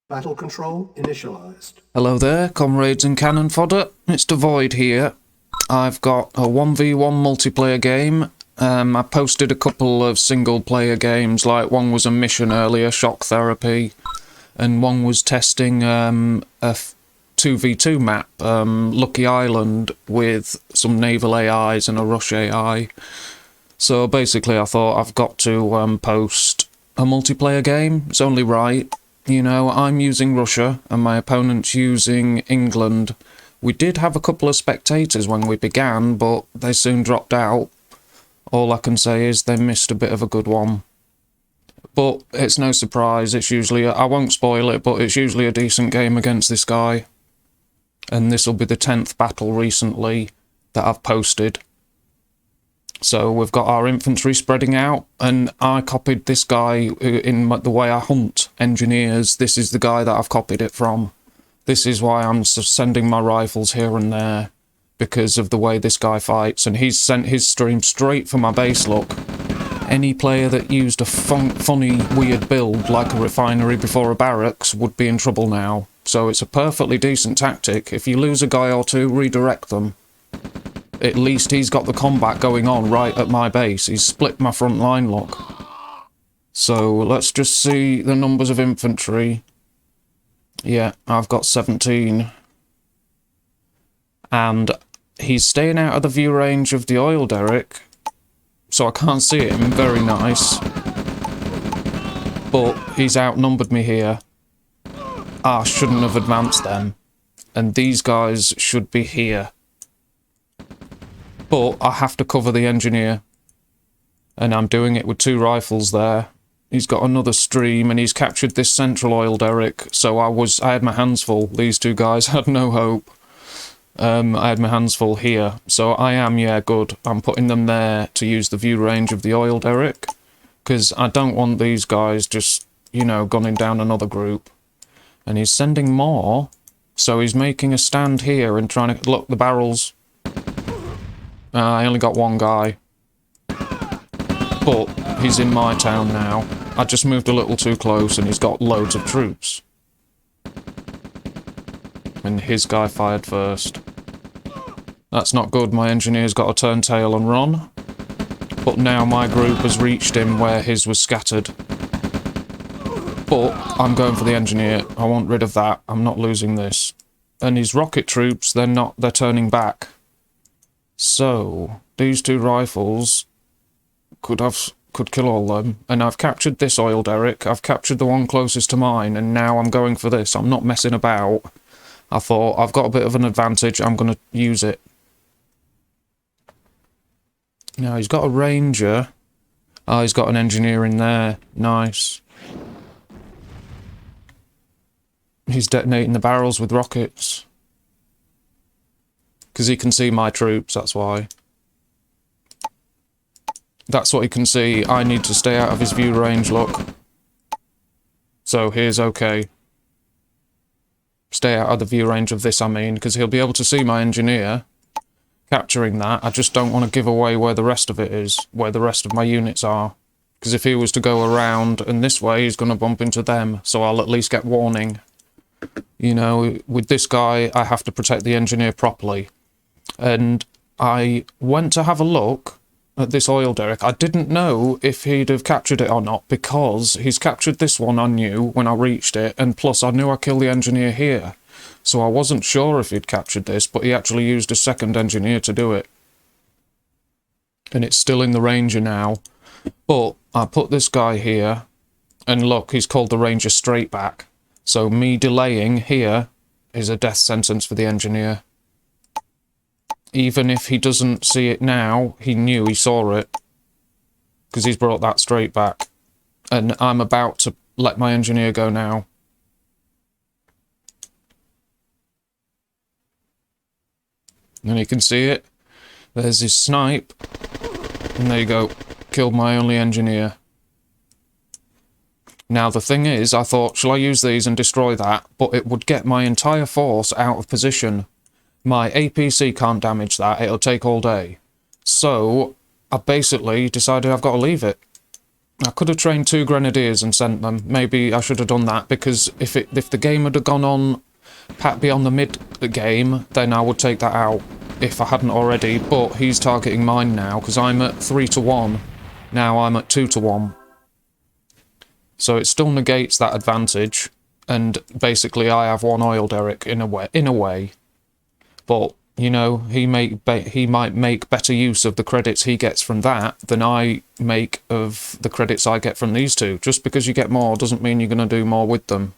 Battle control initialized. Hello there, comrades and cannon fodder. It's Dvoid here. I've got a 1v1 multiplayer game. I posted a couple of single-player games, like one was a mission earlier, Shock Therapy, and one was testing a 2v2 map, Lucky Island, with some naval AIs and a Rush AI. So basically I thought I've got to post a multiplayer game. It's only right. You know, I'm using Russia and my opponent's using England. We did have a couple of spectators when we began, but they soon dropped out. All I can say is they missed a bit of a good one. But it's no surprise, it's usually, I won't spoil it, but it's usually a decent game against this guy. And this will be the 10th battle recently that I've posted. So we've got our infantry spreading out, and I copied this guy in the way I hunt engineers. This is the guy that I've copied it from. This is why I'm sending my rifles here and there, because of the way this guy fights, and he's sent his stream straight for my base look. Any player that used a funny, weird build, like a refinery before a barracks, would be in trouble now. So it's a perfectly decent tactic. If you lose a guy or two, redirect them. At least he's got the combat going on right at my base. He's split my front line, look. So let's just see the numbers of infantry. Yeah, I've got 17. And he's staying out of the view range of the oil derrick, so I can't see him. Very nice. But he's outnumbered me here. I shouldn't have advanced them. And these guys should be here. But I have to cover the engineer. And I'm doing it with 2 rifles there. He's got another stream and he's captured this central oil derrick. So I had my hands full. These 2 guys had no hope. I had my hands full here. So I am, yeah, good. I'm putting them there to use the view range of the oil derrick. Because I don't want these guys just, you know, gunning down another group. And he's sending more. So he's making a stand here and trying to... Look, the barrels... I only got 1 guy. But he's in my town now. I just moved a little too close and he's got loads of troops. And his guy fired first. That's not good. My engineer's got to turn tail and run. But now my group has reached him where his was scattered. But I'm going for the engineer. I want rid of that. I'm not losing this. And his rocket troops, they're turning back. So, these 2 rifles could kill all of them. And I've captured this oil derrick, I've captured the one closest to mine, and now I'm going for this. I'm not messing about. I thought, I've got a bit of an advantage, I'm going to use it. Now, he's got a ranger. Oh, he's got an engineer in there. Nice. He's detonating the barrels with rockets. Because he can see my troops, that's why. That's what he can see. I need to stay out of his view range, look. So here's okay. Stay out of the view range of this, I mean, because he'll be able to see my engineer capturing that. I just don't want to give away where the rest of it is, where the rest of my units are. Because if he was to go around and this way, he's going to bump into them, so I'll at least get warning. You know, with this guy, I have to protect the engineer properly. And I went to have a look at this oil derrick. I didn't know if he'd have captured it or not, because he's captured this one, I knew, when I reached it, and plus I knew I killed the engineer here. So I wasn't sure if he'd captured this, but he actually used a second engineer to do it. And it's still in the ranger now. But I put this guy here, and look, he's called the ranger straight back. So me delaying here is a death sentence for the engineer. Even if he doesn't see it now, he knew, he saw it. Because he's brought that straight back. And I'm about to let my engineer go now. And you can see it. There's his snipe. And there you go. Killed my only engineer. Now the thing is, I thought, shall I use these and destroy that? But it would get my entire force out of position. My APC can't damage that, it'll take all day. So, I basically decided I've got to leave it. I could have trained 2 grenadiers and sent them. Maybe I should have done that, because if the game had gone on beyond the mid game, then I would take that out if I hadn't already. But he's targeting mine now, because I'm at 3-1. Now I'm at 2-1. So it still negates that advantage, and basically I have 1 oil derrick in a way. But you know, he might make better use of the credits he gets from that than I make of the credits I get from these 2. Just because you get more doesn't mean you're going to do more with them.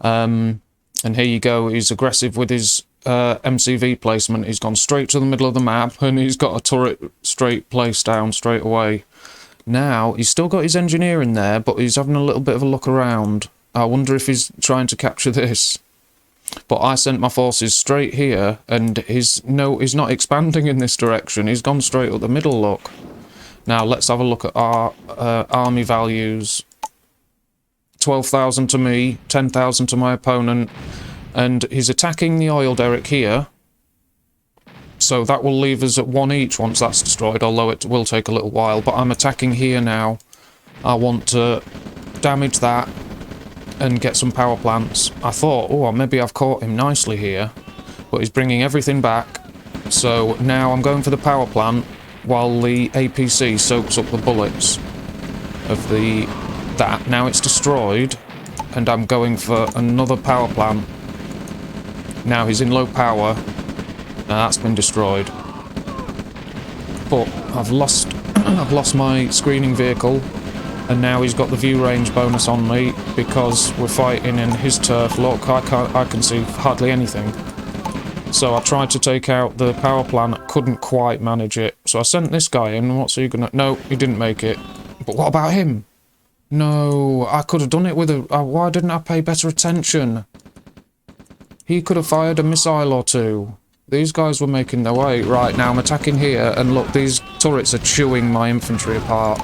And here you go, he's aggressive with his MCV placement. He's gone straight to the middle of the map, and he's got a turret straight placed down straight away. Now, he's still got his engineer in there, but he's having a little bit of a look around. I wonder if he's trying to capture this. But I sent my forces straight here, and he's not expanding in this direction. He's gone straight up the middle, look. Now, let's have a look at our army values. 12,000 to me, 10,000 to my opponent, and he's attacking the oil derrick here. So that will leave us at 1 each once that's destroyed, although it will take a little while. But I'm attacking here now. I want to damage that and get some power plants. I thought, oh, maybe I've caught him nicely here, but he's bringing everything back. So now I'm going for the power plant while the APC soaks up the bullets of that. Now it's destroyed, and I'm going for another power plant. Now he's in low power. Now that's been destroyed. But I've lost my screening vehicle. And now he's got the view range bonus on me because we're fighting in his turf. Look, I can see hardly anything. So I tried to take out the power plant, couldn't quite manage it. So I sent this guy in. What's he gonna... No, he didn't make it. But what about him? No, I could have done it with a... why didn't I pay better attention? He could have fired a missile or 2. These guys were making their way. Right, now I'm attacking here, and look, these turrets are chewing my infantry apart.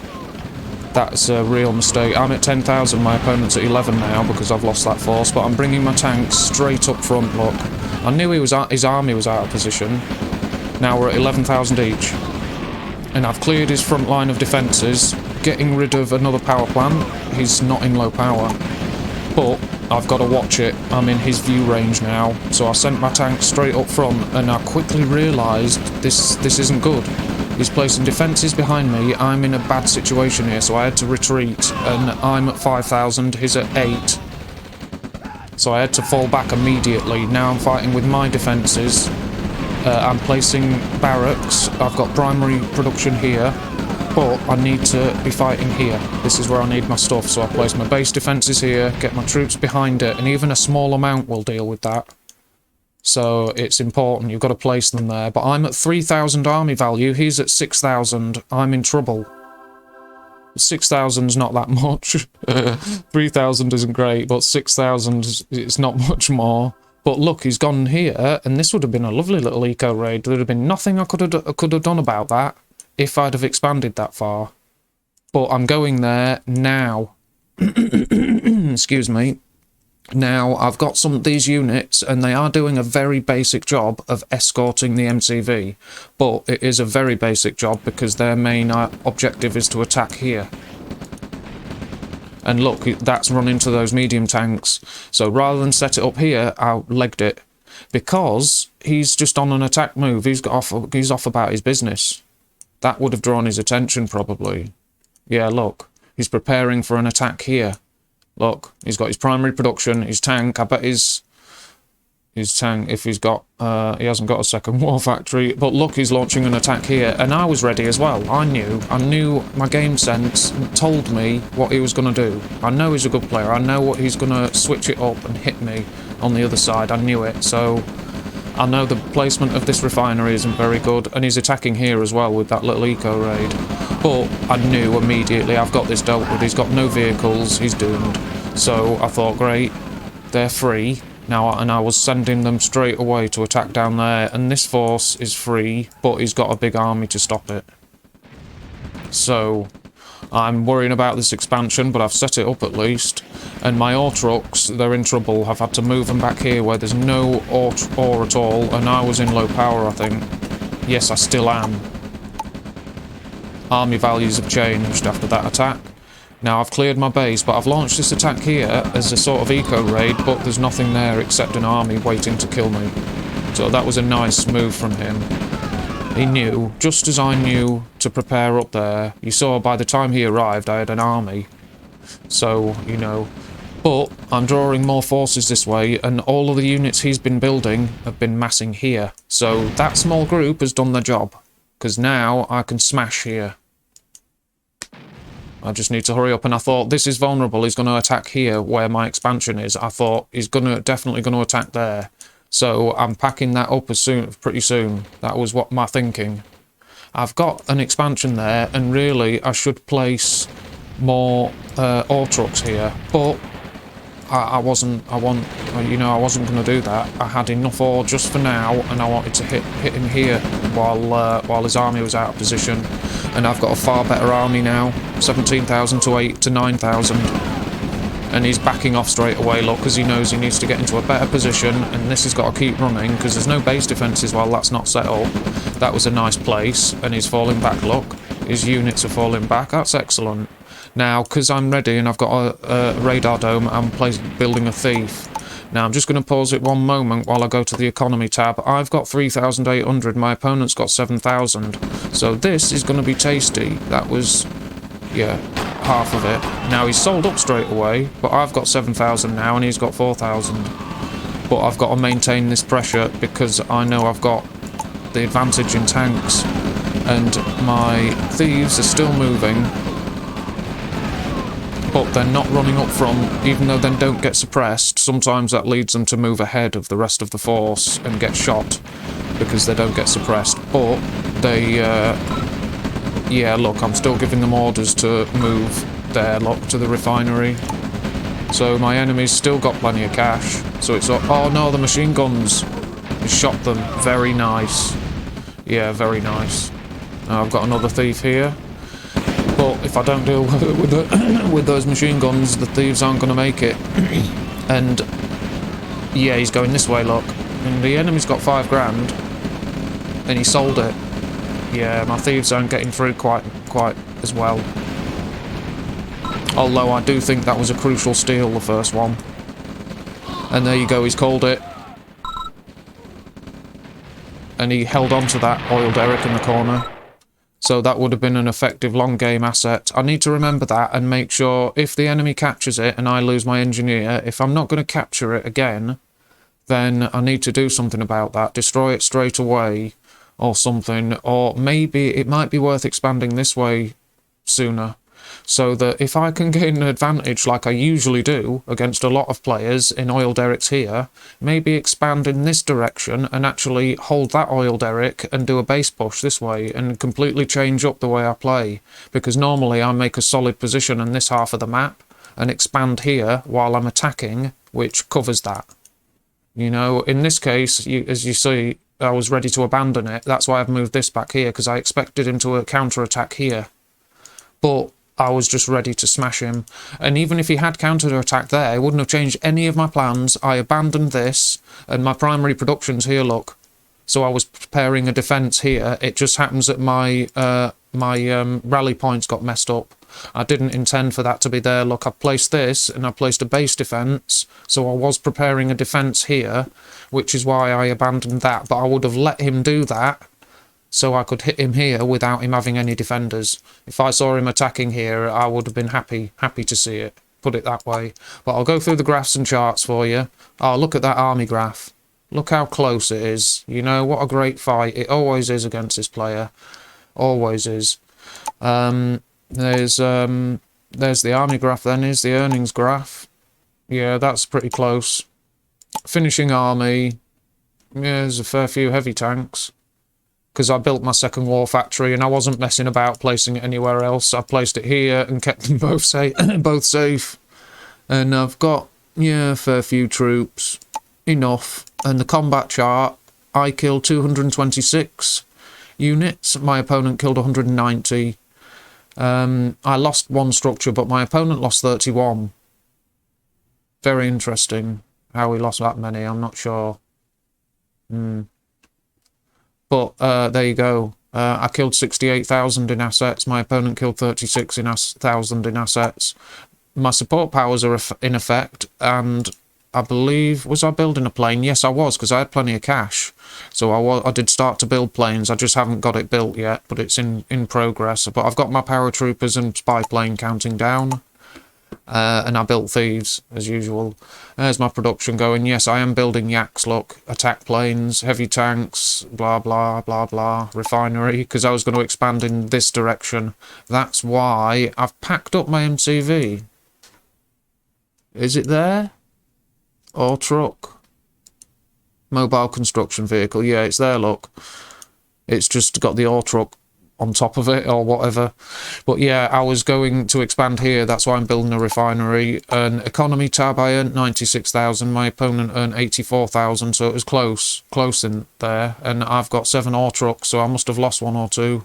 That's a real mistake. I'm at 10,000, my opponent's at 11 now because I've lost that force, but I'm bringing my tanks straight up front, look. I knew his army was out of position. Now we're at 11,000 each. And I've cleared his front line of defences, getting rid of another power plant. He's not in low power. But I've got to watch it. I'm in his view range now. So I sent my tanks straight up front, and I quickly realised this isn't good. He's placing defences behind me. I'm in a bad situation here, so I had to retreat, and I'm at 5,000, he's at 8. So I had to fall back immediately. Now I'm fighting with my defences. I'm placing barracks. I've got primary production here, but I need to be fighting here. This is where I need my stuff, so I place my base defences here, get my troops behind it, and even a small amount will deal with that. So it's important, you've got to place them there. But I'm at 3,000 army value, he's at 6,000. I'm in trouble. 6,000's not that much. 3,000 isn't great, but 6,000 is not much more. But look, he's gone here, and this would have been a lovely little eco raid. There would have been nothing I could have done about that if I'd have expanded that far. But I'm going there now. Excuse me. Now, I've got some of these units, and they are doing a very basic job of escorting the MCV, but it is a very basic job because their main objective is to attack here. And look, that's run into those medium tanks, so rather than set it up here, I legged it, because he's just on an attack move. He's off about his business. That would have drawn his attention, probably. Yeah, look, he's preparing for an attack here. Look, he's got his primary production, his tank. I bet his tank, if he's got, he hasn't got a second war factory. But look, he's launching an attack here, and I was ready as well. I knew my game sense told me what he was going to do. I know he's a good player. I know what he's going to switch it up and hit me on the other side. I knew it, so I know the placement of this refinery isn't very good, and he's attacking here as well with that little eco raid. But I knew immediately, I've got this dealt with. He's got no vehicles, he's doomed. So I thought, great, they're free now, and I was sending them straight away to attack down there, and this force is free, but he's got a big army to stop it. So I'm worrying about this expansion, but I've set it up at least. And my ore trucks, they're in trouble. I've had to move them back here where there's no ore at all, and I was in low power, I think. Yes, I still am. army values have changed after that attack. Now I've cleared my base, but I've launched this attack here as a sort of eco raid, but there's nothing there except an army waiting to kill me. So that was a nice move from him. He knew, just as I knew, to prepare up there. You saw by the time he arrived I had an army. So, you know. But I'm drawing more forces this way, and all of the units he's been building have been massing here. So that small group has done their job. Because now I can smash here. I just need to hurry up, and I thought, this is vulnerable, he's going to attack here where my expansion is. I thought, he's definitely going to attack there. So I'm packing that up pretty soon. That was what my thinking. I've got an expansion there, and really I should place more ore trucks here, but I wasn't going to do that. I had enough ore just for now, and I wanted to hit him here while his army was out of position. And I've got a far better army now, 17,000 to 9,000. And he's backing off straight away, look, because he knows he needs to get into a better position, and this has got to keep running, because there's no base defences while that's not set up. That was a nice place, and he's falling back, look. His units are falling back, that's excellent. Now, because I'm ready and I've got a radar dome, I'm building a thief. Now, I'm just going to pause it one moment while I go to the economy tab. I've got 3,800, my opponent's got 7,000. So this is going to be tasty. That was, yeah, half of it. Now, he's sold up straight away, but I've got 7,000 now and he's got 4,000. But I've got to maintain this pressure because I know I've got the advantage in tanks. And my thieves are still moving. But they're not running up front, even though they don't get suppressed. Sometimes that leads them to move ahead of the rest of the force and get shot because they don't get suppressed. But they, yeah, look, I'm still giving them orders to move there, look, to the refinery. So my enemy's still got plenty of cash. So it's, oh no, the machine guns. He shot them. Very nice. Yeah, very nice. Now I've got another thief here. But if I don't deal with those machine guns, the thieves aren't going to make it. And yeah, he's going this way, look. And the enemy's got 5 grand, and he sold it. Yeah, my thieves aren't getting through quite as well. Although I do think that was a crucial steal, the first one. And there you go, he's called it. And he held on to that oil derrick in the corner. So that would have been an effective long game asset. I need to remember that and make sure if the enemy captures it and I lose my engineer, if I'm not going to capture it again, then I need to do something about that. Destroy it straight away or something. Or maybe it might be worth expanding this way sooner. So that if I can gain an advantage like I usually do against a lot of players in oil derricks here, maybe expand in this direction and actually hold that oil derrick and do a base push this way and completely change up the way I play. Because normally I make a solid position in this half of the map and expand here while I'm attacking, which covers that. You know, in this case, as you see, I was ready to abandon it. That's why I've moved this back here, because I expected him to counter-attack here. But I was just ready to smash him. And even if he had counter-attacked there, it wouldn't have changed any of my plans. I abandoned this, and my primary production's here, look. So I was preparing a defence here. It just happens that my rally points got messed up. I didn't intend for that to be there. Look, I placed this, and I placed a base defence. So I was preparing a defence here, which is why I abandoned that. But I would have let him do that, so I could hit him here without him having any defenders. If I saw him attacking here, I would have been happy to see it, put it that way. But I'll go through the graphs and charts for you. Oh, look at that army graph. Look how close it is. You know, what a great fight. It always is against this player. Always is. There's the army graph then, is the earnings graph. Yeah, that's pretty close. Finishing army. Yeah, there's a fair few heavy tanks. Because I built my second war factory and I wasn't messing about placing it anywhere else. I placed it here and kept them both safe. And I've got, yeah, a fair few troops. Enough. And the combat chart, I killed 226 units. My opponent killed 190. I lost 1 structure, but my opponent lost 31. Very interesting how he lost that many, I'm not sure. But there you go. I killed 68,000 in assets. My opponent killed 36,000 in assets. My support powers are in effect, and I believe... Was I building a plane? Yes, I was, because I had plenty of cash. So I did start to build planes. I just haven't got it built yet, but it's in progress. But I've got my paratroopers and spy plane counting down. And I built thieves, as usual. There's my production going. Yes, I am building yaks, look. Attack planes, heavy tanks, blah, blah, blah, blah. Refinery, because I was going to expand in this direction. That's why I've packed up my MCV. Is it there? Or truck? Mobile construction vehicle. Yeah, it's there, look. It's just got the ore truck on top of it or whatever. But yeah, I was going to expand here. That's why I'm building a refinery. An economy tab, I earned 96,000. My opponent earned 84,000, so it was close in there. And I've got 7 ore trucks, so I must have lost 1 or 2.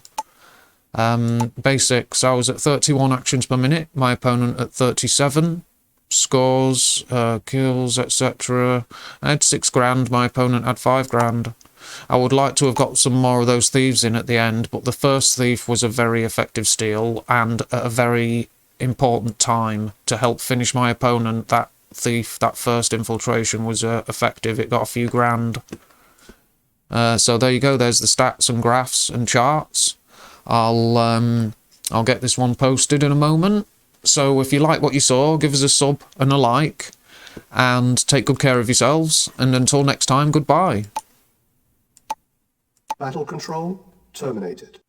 Basics, I was at 31 actions per minute. My opponent at 37. Scores, kills, etc. I had 6 grand. My opponent had 5 grand. I would like to have got some more of those thieves in at the end, but the first thief was a very effective steal and at a very important time to help finish my opponent. That thief, that first infiltration was effective. It got a few grand. So there you go. There's the stats and graphs and charts. I'll get this one posted in a moment. So if you like what you saw, give us a sub and a like, and take good care of yourselves. And until next time, goodbye. Battle control terminated.